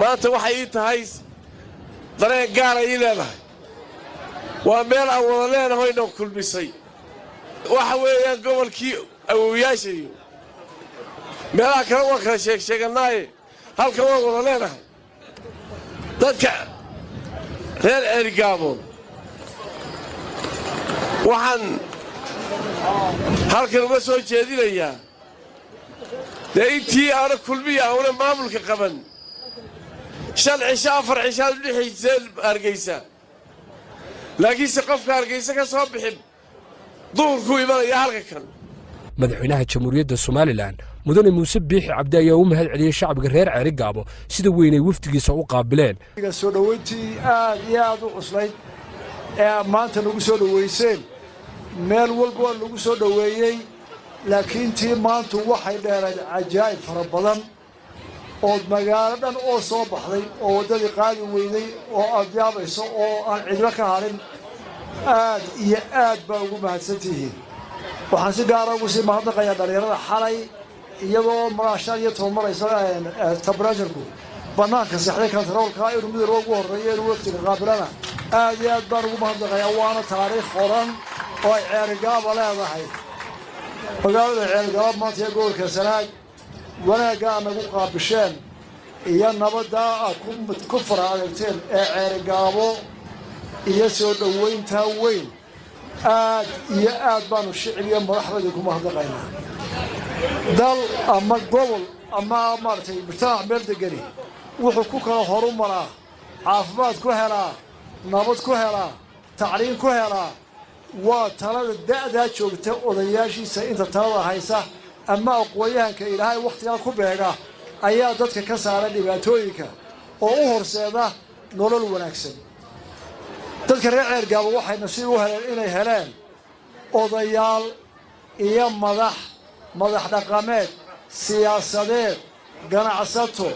maanta waxay ii tahay dareen gaar ah ii leedahay waa meel aan wada leenahay inoo kulmisay waxa weeyaan gobolkii awoowayaasha iyo meelaha kale waa kala sheegnaaye halkan waan wada leenahay dadka reer Ceerigaabo waxaan halkan uga soo jeedinayaa dee intii aana kulmiya auna maamulka qaban 5 cisho 4 cisho dhixiseen Hargeysa laakiinse qofka Hargeysa ka soo bixin duurku imanaya halkan madaxweynaha jamhuuriyadda Soomaaliland mudane Muuse Biixi Cabdi ayaa u mahad celiyay shacabka reer Ceerigaabo sida weyn ay wafdigiisa u qaabileen soo dhaweyntii aad iyo aad u cuslayd ee maanta lagu soo dhaweyseen meel walba lagu soo dhaweeyay laakiin tii maanta waxay dheerayd cajaa'ib fara badan oo magaalo dhan oo soo baxday oo wadadii qaadi weyday oo aad yaabayso oo aan cidlo ka harin aad iyo aad baa ugu mahadsantihiin waxaan si gaar ah ugu sii mahadnaqayaa dhalinyarada xalay iyadoo magaashaan iyo tobanmaraysa tabrajarku bannaanka saxday kantaroolka inuu mid ugu horreeyo inuu waftiga qaabilana aad iyo aad baan ugu mahadnaqayaa waana taariikh qoran oo ay Ceerigaabo leedahay magaalada Ceerigaabo maanta ee gobolka Sanaag wanaagga anagu qaabisheen iyo nabadda ku faraadagteen ee Ceerigaabo iyo soo dhaweynta weyn aad iyo aad baanu shicibka madaxda ku mahadnaqaynaa dal ama gobol ama martay mujtamac meel degani wuxuu ku kala horumaraa caafimaad ku helaa nabad ku helaa tacliin ku helaa waa talada da'da joogta odayaashiisa inta talada haysa ama aqooyahanka Ilaahay waqtiga ku beega ayaa dadka ka saaray dhibaatooyinka oo u horseeda nolol wanaagsan dadka reer Ceerigaabo waxay nasiib u heleen inay heleen odayaal iyo madax dhaqameed siyaasadeed ganacsato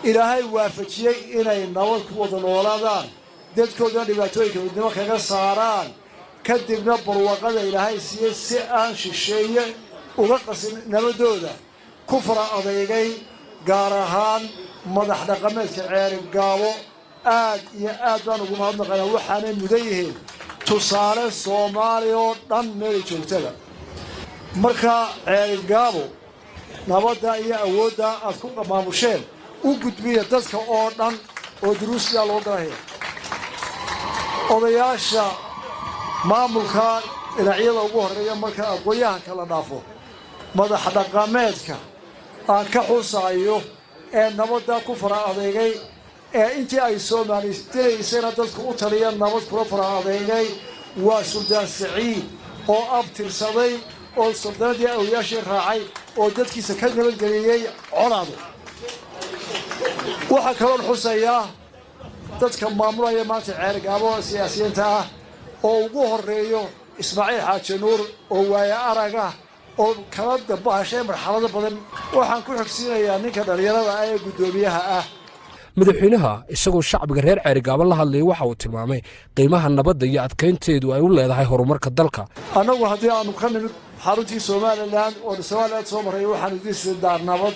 Ilaahay waafajiyay inay nabad ku wada noolaadaan dadkooda dhibaatooyinka midnimo kaga saaraan kadibna barwaaqada Ilaahay siiyay si aan shisheeye uga qasin nabadooda ku fara adeegay gaar ahaan madax dhaqameedka Ceerigaabo aad iyo aad baan ugu mahadnaqaynaa waxaanay mudan yihiin tusaale Soomaaliya oo dhan meel joogtada marka Ceerigaabo nabadda iyo awoodda aad ku maamusheen u gudbiya dadka oo dhan oo duruusiya loo gaahay odayaasha maamulka dhinacyada ugu horeeya marka aqooyahanka la dhaafo madax dhaqameedka aan ka xusaayo ee nabadda ku fara adeegay ee intii ay Soomaaliyeed dadku u taliyeen nabad kula fara adeegay waa Suldaan Saciid oo abtirsaday oo suldaanadii awliyaashii raacay oo dadkiisa ka nabadgeliyay colaado waxa kale oo xusayaa dadka maamulaya maanta Ceerigaabo siyaasiyiinta ah oo ugu horeeyo Ismaaciil Xaaji Nuur oo waaya araga oo kala dabahashay marxalado badan waxaan ku xigsiinayaa ninka dhalinyarada ee gudoomiyaha ah madaxweynaha isagoo shacabka reer Ceerigaabo la hadlay waxa uu tilmaamay qiimaha nabadda iyo adkeynteedu ay u leedahay horumarka dalka anagu hadii aanu ka nimid xaruntii Soomaaliland oo Soomaaliland soo maray waxaan idin sidaa nabad